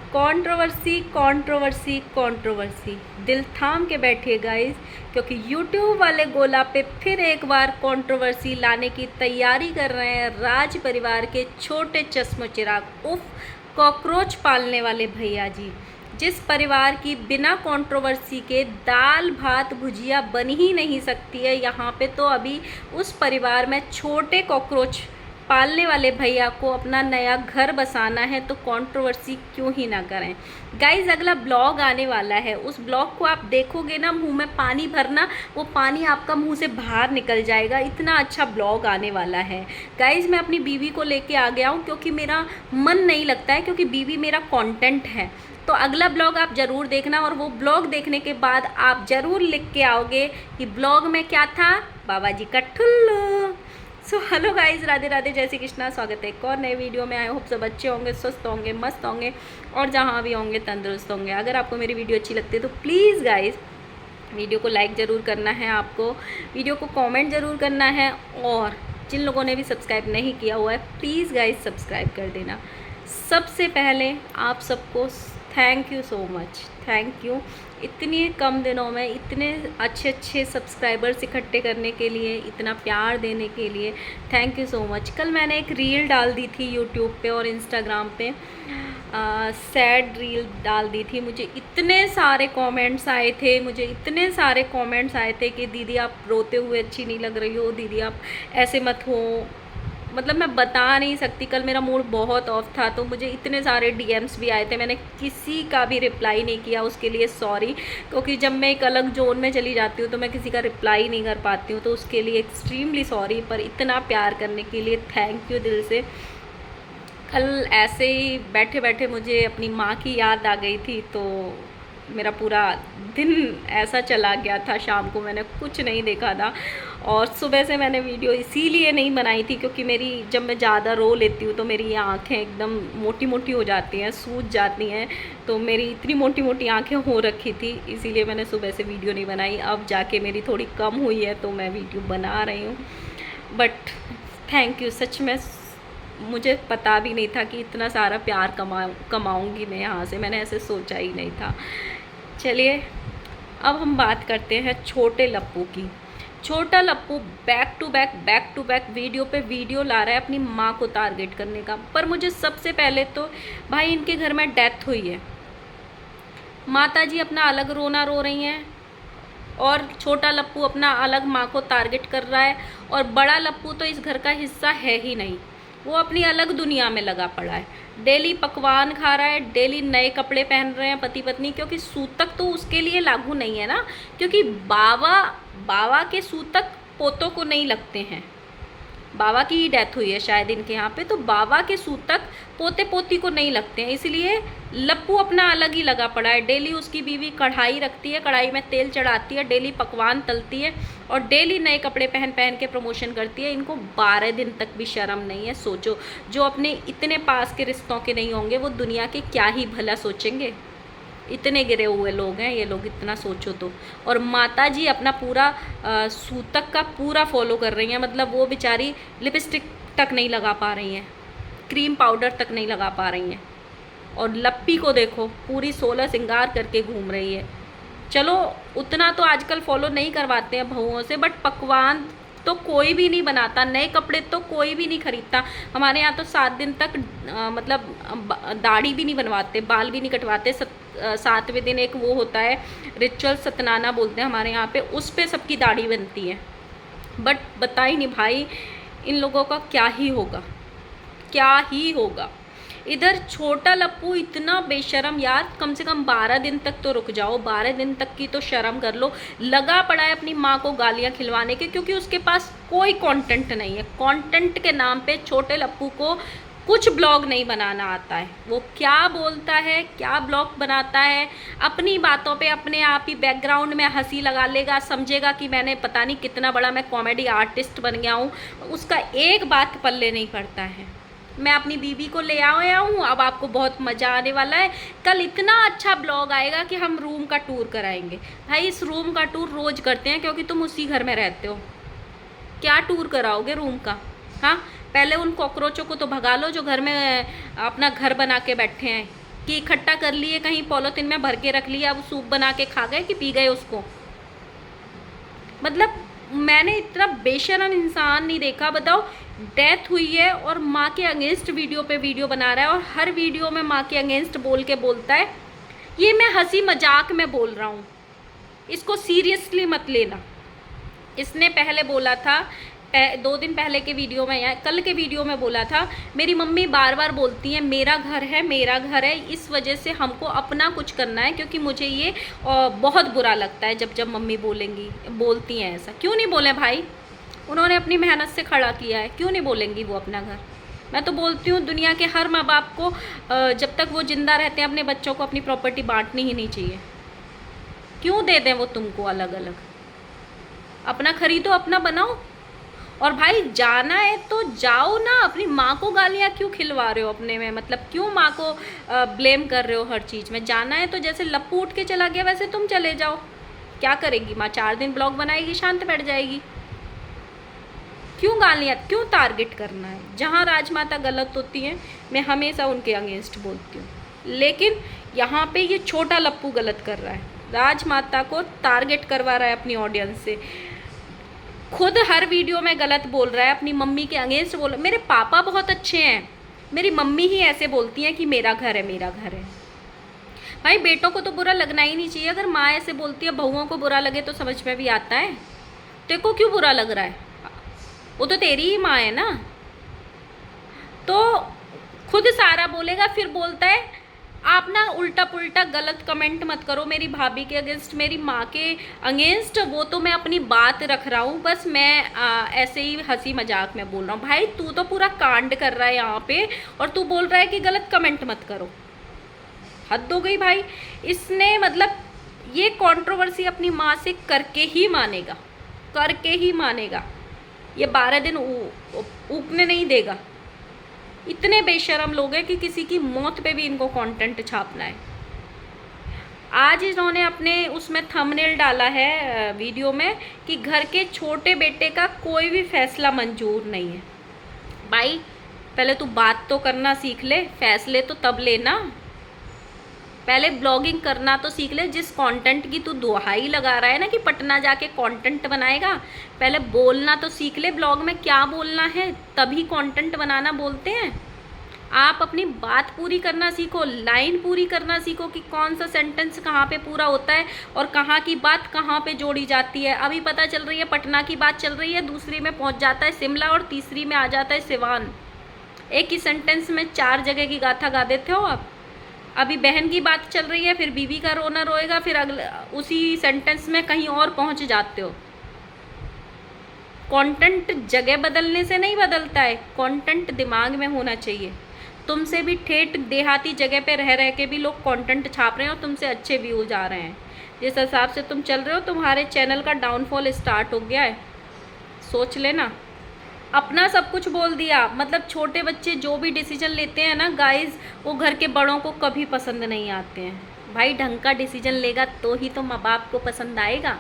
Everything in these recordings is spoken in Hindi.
कंट्रोवर्सी कंट्रोवर्सी कंट्रोवर्सी, दिल थाम के बैठिए गाइस, क्योंकि यूट्यूब वाले गोला पे फिर एक बार कंट्रोवर्सी लाने की तैयारी कर रहे हैं राज परिवार के छोटे चश्मो चिराग उफ कॉकरोच पालने वाले भैया जी। जिस परिवार की बिना कंट्रोवर्सी के दाल भात भुजिया बन ही नहीं सकती है, यहाँ पे तो अभी उस परिवार में छोटे कॉकरोच पालने वाले भैया को अपना नया घर बसाना है, तो कंट्रोवर्सी क्यों ही ना करें। गाइज अगला ब्लॉग आने वाला है, उस ब्लॉग को आप देखोगे ना, मुंह में पानी भरना, वो पानी आपका मुंह से बाहर निकल जाएगा, इतना अच्छा ब्लॉग आने वाला है। गाइज मैं अपनी बीवी को लेके आ गया हूँ, क्योंकि मेरा मन नहीं लगता है, क्योंकि बीवी मेरा कंटेंट है। तो अगला ब्लॉग आप ज़रूर देखना, और वो ब्लॉग देखने के बाद आप ज़रूर लिख के आओगे कि ब्लॉग में क्या था, बाबा जी का ठुल्लू। So hello guys, Radhe Radhe, जय श्री कृष्णा। स्वागत है एक और नए वीडियो में। आई होप सब अच्छे होंगे, स्वस्थ होंगे, मस्त होंगे, और जहाँ भी होंगे तंदुरुस्त होंगे। अगर आपको मेरी वीडियो अच्छी लगती है तो प्लीज़ गाइज वीडियो को लाइक ज़रूर करना है, आपको वीडियो को कमेंट ज़रूर करना है, और जिन लोगों ने भी सब्सक्राइब नहीं किया हुआ है प्लीज़ गाइज सब्सक्राइब कर देना। सबसे पहले आप सबको thank you so much, thank you इतनी कम दिनों में इतने अच्छे अच्छे सब्सक्राइबर्स इकट्ठे करने के लिए, इतना प्यार देने के लिए थैंक यू सो मच। कल मैंने एक रील डाल दी थी यूट्यूब पे और इंस्टाग्राम पे, सैड रील डाल दी थी। मुझे इतने सारे कमेंट्स आए थे, कि दीदी आप रोते हुए अच्छी नहीं लग रही हो, दीदी आप ऐसे मत हो। मतलब मैं बता नहीं सकती, कल मेरा मूड बहुत ऑफ था, तो मुझे इतने सारे डीएम्स भी आए थे, मैंने किसी का भी रिप्लाई नहीं किया, उसके लिए सॉरी। क्योंकि जब मैं एक अलग जोन में चली जाती हूँ तो मैं किसी का रिप्लाई नहीं कर पाती हूँ, तो उसके लिए एक्सट्रीमली सॉरी। पर इतना प्यार करने के लिए थैंक यू दिल से। कल ऐसे ही बैठे बैठे मुझे अपनी माँ की याद आ गई थी, तो मेरा पूरा दिन ऐसा चला गया था। शाम को मैंने कुछ नहीं देखा था, और सुबह से मैंने वीडियो इसीलिए नहीं बनाई थी क्योंकि मेरी जब मैं ज़्यादा रो लेती हूँ तो मेरी आँखें एकदम मोटी मोटी हो जाती हैं, सूज जाती हैं। तो मेरी इतनी मोटी मोटी आँखें हो रखी थी, इसीलिए मैंने सुबह से वीडियो नहीं बनाई। अब जाके मेरी थोड़ी कम हुई है तो मैं वीडियो बना रही हूँ। बट थैंक यू, सच में मुझे पता भी नहीं था कि इतना सारा प्यार कमाऊँगी मैं यहाँ से, मैंने ऐसे सोचा ही नहीं था। चलिए अब हम बात करते हैं छोटे लप्पू की। छोटा लप्पू बैक टू बैक वीडियो पे वीडियो ला रहा है अपनी माँ को टारगेट करने का। पर मुझे सबसे पहले तो भाई इनके घर में डेथ हुई है, माता जी अपना अलग रोना रो रही हैं, और छोटा लप्पू अपना अलग माँ को टारगेट कर रहा है, और बड़ा लप्पू तो इस घर का हिस्सा है ही नहीं, वो अपनी अलग दुनिया में लगा पड़ा है। डेली पकवान खा रहा है, डेली नए कपड़े पहन रहे हैं पति पत्नी, क्योंकि सूतक तो उसके लिए लागू नहीं है ना, क्योंकि बाबा के सूतक पोतों को नहीं लगते हैं। बाबा की ही डेथ हुई है शायद इनके यहाँ पे, तो बाबा के सूतक पोते पोती को नहीं लगते हैं, इसलिए लप्पू अपना अलग ही लगा पड़ा है। डेली उसकी बीवी कढ़ाई रखती है, कढ़ाई में तेल चढ़ाती है, डेली पकवान तलती है, और डेली नए कपड़े पहन पहन के प्रमोशन करती है। इनको 12 दिन तक भी शर्म नहीं है। सोचो, जो अपने इतने पास के रिश्तों के नहीं होंगे वो दुनिया के क्या ही भला सोचेंगे। इतने गिरे हुए लोग हैं ये लोग, इतना सोचो तो। और माता जी अपना पूरा सूतक का पूरा फॉलो कर रही हैं, मतलब वो बेचारी लिपस्टिक तक नहीं लगा पा रही हैं, क्रीम पाउडर तक नहीं लगा पा रही हैं। और लप्पी को देखो, पूरी 16 श्रृंगार करके घूम रही है। चलो उतना तो आजकल फॉलो नहीं करवाते हैं बहुओं से, बट पकवान तो कोई भी नहीं बनाता, नए कपड़े तो कोई भी नहीं खरीदता। हमारे यहाँ तो 7 दिन तक मतलब दाढ़ी भी नहीं बनवाते, बाल भी नहीं कटवाते। 7वें दिन एक वो होता है रिचुअल, सतनाना बोलते हैं हमारे यहाँ पे, उस पे सबकी दाढ़ी बनती है। बट बता ही नहीं भाई इन लोगों का क्या ही होगा, क्या ही होगा। इधर छोटा लप्पू इतना बेशरम यार, कम से कम 12 दिन तक तो रुक जाओ, 12 दिन तक की तो शर्म कर लो। लगा पड़ा है अपनी माँ को गालियाँ खिलवाने के, क्योंकि उसके पास कोई कंटेंट नहीं है। कंटेंट के नाम पे छोटे लप्पू को कुछ ब्लॉग नहीं बनाना आता है। वो क्या बोलता है, क्या ब्लॉग बनाता है, अपनी बातों पे अपने आप ही बैकग्राउंड में हंसी लगा लेगा, समझेगा कि मैंने पता नहीं कितना बड़ा मैं कॉमेडी आर्टिस्ट बन गया हूँ। उसका एक बात पल्ले नहीं पड़ता है। मैं अपनी बीबी को ले आया हूँ, अब आपको बहुत मज़ा आने वाला है। कल इतना अच्छा ब्लॉग आएगा कि हम रूम का टूर कराएंगे। भाई इस रूम का टूर रोज़ करते हैं क्योंकि तुम उसी घर में रहते हो, क्या टूर कराओगे रूम का। हाँ, पहले उन कॉकरोचों को तो भगा लो जो घर में अपना घर बना के बैठे हैं। कि इकट्ठा कर लिए कहीं पॉलीथिन में भर के रख लिया, अब सूप बना के खा गए कि पी गए उसको। मतलब मैंने इतना बेशरम इंसान नहीं देखा। बताओ, डेथ हुई है और माँ के अगेंस्ट वीडियो पे वीडियो बना रहा है और हर वीडियो में माँ के अगेंस्ट बोल के बोलता है। ये मैं हंसी मजाक में बोल रहा हूँ, इसको सीरियसली मत लेना। इसने पहले बोला था, 2 दिन पहले के वीडियो में या कल के वीडियो में बोला था, मेरी मम्मी बार बार बोलती है मेरा घर है मेरा घर है, इस वजह से हमको अपना कुछ करना है, क्योंकि मुझे ये बहुत बुरा लगता है जब मम्मी बोलती हैं ऐसा। क्यों नहीं बोले भाई, उन्होंने अपनी मेहनत से खड़ा किया है, क्यों नहीं बोलेंगी वो अपना घर। मैं तो बोलती हूँ दुनिया के हर माँ बाप को जब तक वो जिंदा रहते हैं अपने बच्चों को अपनी प्रॉपर्टी बांटनी ही नहीं चाहिए। क्यों दे दें वो तुमको अलग अलग, अपना खरीदो अपना बनाओ। और भाई जाना है तो जाओ ना, अपनी माँ को गालियाँ क्यों खिलवा रहे हो अपने में, मतलब क्यों माँ को ब्लेम कर रहे हो हर चीज़ में। जाना है तो जैसे लप्पू उठ के चला गया वैसे तुम चले जाओ। क्या करेगी माँ, 4 दिन ब्लॉग बनाएगी शांत बैठ जाएगी। क्यों गालियाँ, क्यों टारगेट करना है। जहाँ राजमाता गलत होती हैं मैं हमेशा उनके अगेंस्ट बोलती हूँ, लेकिन यहाँ पे ये छोटा लप्पू गलत कर रहा है, राजमाता को टारगेट करवा रहा है अपनी ऑडियंस से। खुद हर वीडियो में गलत बोल रहा है, अपनी मम्मी के अगेंस्ट बोल रहा है। मेरे पापा बहुत अच्छे हैं, मेरी मम्मी ही ऐसे बोलती हैं कि मेरा घर है मेरा घर है। भाई बेटों को तो बुरा लगना ही नहीं चाहिए। अगर माँ ऐसे बोलती है बहुओं को बुरा लगे तो समझ में भी आता है। तेरे को क्यों बुरा लग रहा है, वो तो तेरी ही माँ है ना। तो खुद सारा बोलेगा फिर बोलता है आप ना उल्टा पुल्टा गलत कमेंट मत करो मेरी भाभी के अगेंस्ट, मेरी माँ के अगेंस्ट। वो तो मैं अपनी बात रख रहा हूँ, बस मैं ऐसे ही हंसी मजाक में बोल रहा हूँ। भाई तू तो पूरा कांड कर रहा है यहाँ पे और तू बोल रहा है कि गलत कमेंट मत करो। हद हो गई भाई। इसने मतलब ये कंट्रोवर्सी अपनी माँ से करके ही मानेगा, करके ही मानेगा। ये 12 दिन ऊकने नहीं देगा। इतने बेशरम लोग हैं कि किसी की मौत पे भी इनको कंटेंट छापना है। आज इन्होंने अपने उसमें थंबनेल डाला है वीडियो में कि घर के छोटे बेटे का कोई भी फैसला मंजूर नहीं है। भाई पहले तू बात तो करना सीख ले, फैसले तो तब लेना। पहले ब्लॉगिंग करना तो सीख ले। जिस कंटेंट की तू दुहाई लगा रहा है ना कि पटना जाके कंटेंट बनाएगा, पहले बोलना तो सीख ले। ब्लॉग में क्या बोलना है तभी कंटेंट बनाना बोलते हैं। आप अपनी बात पूरी करना सीखो, लाइन पूरी करना सीखो कि कौन सा सेंटेंस कहाँ पे पूरा होता है और कहाँ की बात कहाँ पे जोड़ी जाती है। अभी पता चल रही है पटना की बात चल रही है, दूसरी में पहुँच जाता है शिमला और तीसरी में आ जाता है सिवान। एक ही सेंटेंस में 4 जगह की गाथा गा देते हो आप। अभी बहन की बात चल रही है, फिर बीवी का रोना रोएगा, फिर अगले उसी सेंटेंस में कहीं और पहुंच जाते हो। कंटेंट जगह बदलने से नहीं बदलता है, कंटेंट दिमाग में होना चाहिए। तुमसे भी ठेठ देहाती जगह पे रह रह के भी लोग कंटेंट छाप रहे हैं और तुमसे अच्छे व्यूज आ रहे हैं। जिस हिसाब से तुम चल रहे हो तुम्हारे चैनल का डाउनफॉल स्टार्ट हो गया है, सोच लेना। अपना सब कुछ बोल दिया, मतलब छोटे बच्चे जो भी डिसीजन लेते हैं ना गाइस, वो घर के बड़ों को कभी पसंद नहीं आते हैं। भाई ढंग का डिसीजन लेगा तो ही तो माँ बाप को पसंद आएगा,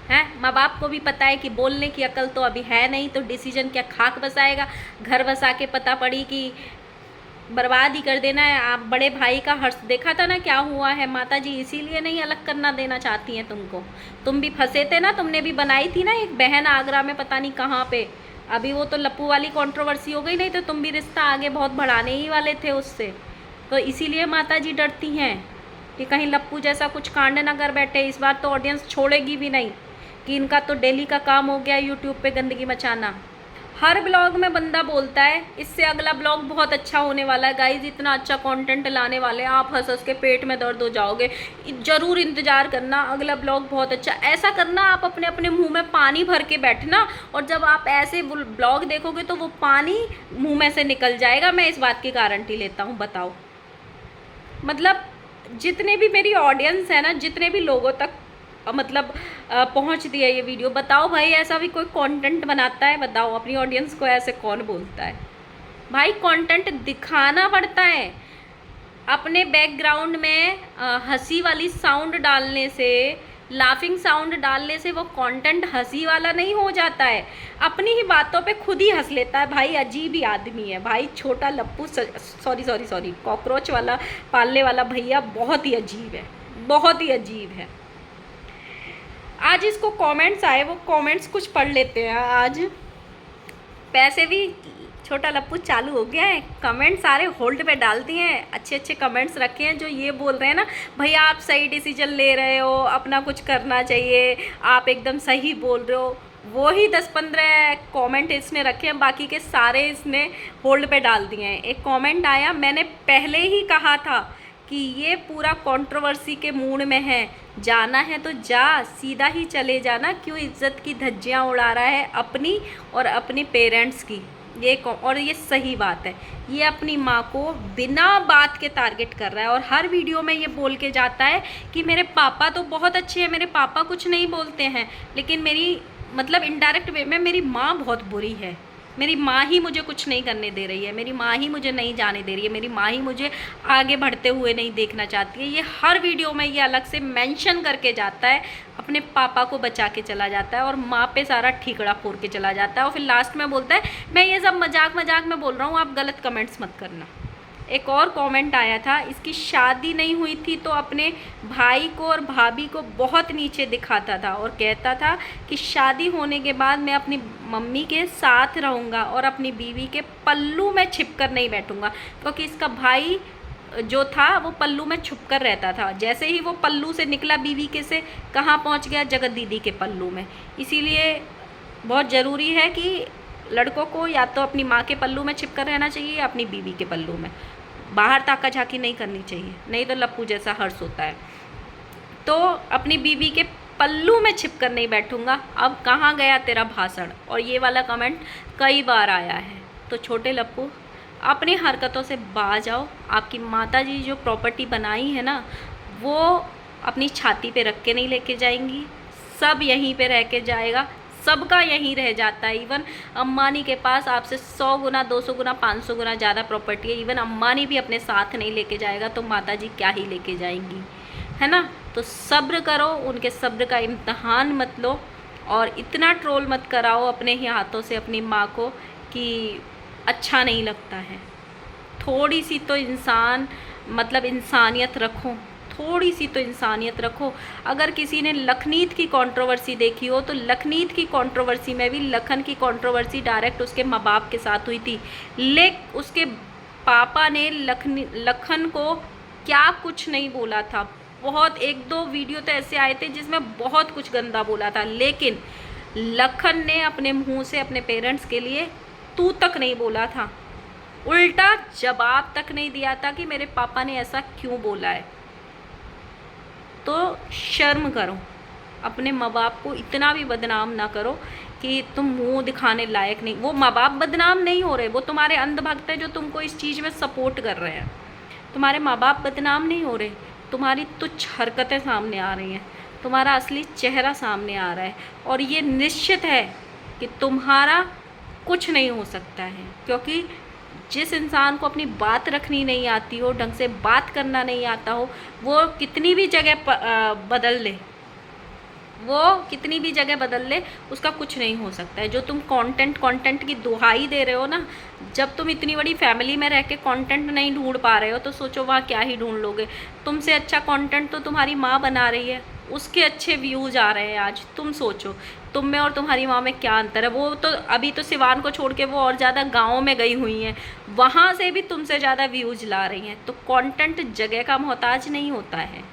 है। माँ बाप को भी पता है कि बोलने की अकल तो अभी है नहीं, तो डिसीजन क्या खाक बसाएगा। घर बसा के पता पड़ी कि बर्बाद ही कर देना है। आप बड़े भाई का हर्ष देखा था ना क्या हुआ है। माता जी इसीलिए नहीं अलग करना देना चाहती हैं तुमको। तुम भी फंसे थे ना, तुमने भी बनाई थी ना एक बहन आगरा में पता नहीं कहाँ पे। अभी वो तो लप्पू वाली कंट्रोवर्सी हो गई, नहीं तो तुम भी रिश्ता आगे बहुत बढ़ाने ही वाले थे उससे। तो इसीलिए माता जी डरती हैं कि कहीं लप्पू जैसा कुछ कांड ना कर बैठे। इस बार तो ऑडियंस छोड़ेगी भी नहीं कि इनका तो डेली का काम हो गया यूट्यूब पे गंदगी मचाना। हर ब्लॉग में बंदा बोलता है इससे अगला ब्लॉग बहुत अच्छा होने वाला है। गाइज इतना अच्छा कंटेंट लाने वाले हैं, आप हंस हंस के पेट में दर्द हो जाओगे। ज़रूर इंतज़ार करना, अगला ब्लॉग बहुत अच्छा। ऐसा करना, आप अपने अपने मुंह में पानी भर के बैठना और जब आप ऐसे ब्लॉग देखोगे तो वो पानी मुंह में से निकल जाएगा। मैं इस बात की गारंटी लेता हूँ। बताओ, मतलब जितने भी मेरी ऑडियंस है ना, जितने भी लोगों तक मतलब पहुंच दिया ये वीडियो, बताओ भाई ऐसा भी कोई कंटेंट बनाता है? बताओ अपनी ऑडियंस को ऐसे कौन बोलता है? भाई कंटेंट दिखाना पड़ता है। अपने बैकग्राउंड में हंसी वाली साउंड डालने से लाफिंग साउंड डालने से वो कंटेंट हंसी वाला नहीं हो जाता है, अपनी ही बातों पे खुद ही हंस लेता है। भाई अजीब ही आदमी है भाई, छोटा लप्पू, सॉरी कॉकरोच वाला पालने वाला भैया बहुत ही अजीब है, बहुत ही अजीब है। आज इसको कमेंट्स आए, वो कमेंट्स कुछ पढ़ लेते हैं। आज पैसे भी छोटा लप्पू चालू हो गया है, कमेंट सारे होल्ड पे डाल दिए हैं, अच्छे अच्छे कमेंट्स रखे हैं जो ये बोल रहे हैं ना, भैया आप सही डिसीजन ले रहे हो, अपना कुछ करना चाहिए, आप एकदम सही बोल रहे हो। वो ही 10-15 कमेंट इसने रखे हैं, बाकी के सारे इसने होल्ड पे डाल दिए हैं। एक कमेंट आया, मैंने पहले ही कहा था कि ये पूरा कंट्रोवर्सी के मूड में है, जाना है तो जा, सीधा ही चले जाना, क्यों इज्जत की धज्जियाँ उड़ा रहा है अपनी और अपने पेरेंट्स की। और ये सही बात है, ये अपनी माँ को बिना बात के टारगेट कर रहा है और हर वीडियो में ये बोल के जाता है कि मेरे पापा तो बहुत अच्छे हैं, मेरे पापा कुछ नहीं बोलते हैं, लेकिन मेरी मतलब इनडायरेक्ट वे में मेरी माँ बहुत बुरी है, मेरी माँ ही मुझे कुछ नहीं करने दे रही है, मेरी माँ ही मुझे नहीं जाने दे रही है, मेरी माँ ही मुझे आगे बढ़ते हुए नहीं देखना चाहती है। ये हर वीडियो में ये अलग से मेंशन करके जाता है, अपने पापा को बचा के चला जाता है और माँ पे सारा ठीकड़ा फोड़ के चला जाता है और फिर लास्ट में बोलता है मैं ये सब मजाक मजाक में बोल रहा हूँ, आप गलत कमेंट्स मत करना। एक और कमेंट आया था, इसकी शादी नहीं हुई थी तो अपने भाई को और भाभी को बहुत नीचे दिखाता था और कहता था कि शादी होने के बाद मैं अपनी मम्मी के साथ रहूँगा और अपनी बीवी के पल्लू में छिप कर नहीं बैठूँगा, क्योंकि इसका भाई जो था वो पल्लू में छुप कर रहता था। जैसे ही वो पल्लू से निकला बीवी के से कहाँ पहुँच गया, जगत दीदी के पल्लू में। इसीलिए बहुत ज़रूरी है कि लड़कों को या तो अपनी माँ के पल्लू में छिप कर रहना चाहिए या अपनी बीवी के पल्लू में, बाहर ताका झाकी नहीं करनी चाहिए, नहीं तो लप्पू जैसा हर्ष होता है। तो अपनी बीवी के पल्लू में छिप कर नहीं बैठूंगा, अब कहाँ गया तेरा भाषण। और ये वाला कमेंट कई बार आया है। तो छोटे लप्पू अपनी हरकतों से बाज आओ, आपकी माताजी जो प्रॉपर्टी बनाई है ना, वो अपनी छाती पे रख के नहीं लेके जाएंगी, सब यहीं पे रह के जाएगा, सबका यहीं रह जाता है। इवन अम्बानी के पास आपसे 100 गुना 200 गुना 500 गुना ज़्यादा प्रॉपर्टी है, इवन अम्बानी भी अपने साथ नहीं लेके जाएगा, तो माताजी क्या ही लेके जाएंगी, है ना। तो सब्र करो, उनके सब्र का इम्तहान मत लो और इतना ट्रोल मत कराओ अपने ही हाथों से अपनी माँ को कि अच्छा नहीं लगता है। थोड़ी सी तो इंसानियत रखो, थोड़ी सी तो इंसानियत रखो। अगर किसी ने लखनीत की कंट्रोवर्सी देखी हो तो लखनीत की कंट्रोवर्सी में भी लखन की कंट्रोवर्सी डायरेक्ट उसके माँ बाप के साथ हुई थी, लेकिन उसके पापा ने लखन को क्या कुछ नहीं बोला था। बहुत 1-2 वीडियो तो ऐसे आए थे जिसमें बहुत कुछ गंदा बोला था, लेकिन लखन ने अपने मुंह से अपने पेरेंट्स के लिए तू तक नहीं बोला था, उल्टा जवाब तक नहीं दिया था कि मेरे पापा ने ऐसा क्यों बोला है। तो शर्म करो, अपने माँ बाप को इतना भी बदनाम ना करो कि तुम मुंह दिखाने लायक नहीं। वो माँ बाप बदनाम नहीं हो रहे, वो तुम्हारे अंधभक्त है जो तुमको इस चीज़ में सपोर्ट कर रहे हैं। तुम्हारे माँ बाप बदनाम नहीं हो रहे, तुम्हारी तुच्छ हरकतें सामने आ रही हैं, तुम्हारा असली चेहरा सामने आ रहा है और ये निश्चित है कि तुम्हारा कुछ नहीं हो सकता है, क्योंकि जिस इंसान को अपनी बात रखनी नहीं आती हो, ढंग से बात करना नहीं आता हो, वो कितनी भी जगह बदल ले, वो कितनी भी जगह बदल ले, उसका कुछ नहीं हो सकता है। जो तुम कंटेंट की दुहाई दे रहे हो ना, जब तुम इतनी बड़ी फैमिली में रह के कंटेंट नहीं ढूंढ पा रहे हो तो सोचो वहाँ क्या ही ढूंढ लोगे। तुमसे अच्छा कंटेंट तो तुम्हारी माँ बना रही है, उसके अच्छे व्यूज़ आ रहे हैं आज। तुम सोचो तुम में और तुम्हारी माँ में क्या अंतर है। वो तो अभी तो सिवान को छोड़ के वो और ज़्यादा गाँव में गई हुई हैं, वहाँ से भी तुमसे ज़्यादा व्यूज़ ला रही हैं। तो कंटेंट जगह का मोहताज नहीं होता है।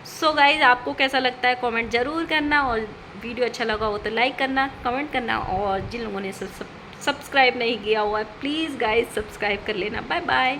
सो गाइज़, आपको कैसा लगता है कमेंट ज़रूर करना, और वीडियो अच्छा लगा हो तो लाइक करना, कमेंट करना, और जिन लोगों ने सब्सक्राइब नहीं किया हुआ है प्लीज़ गाइज़ सब्सक्राइब कर लेना। Bye bye.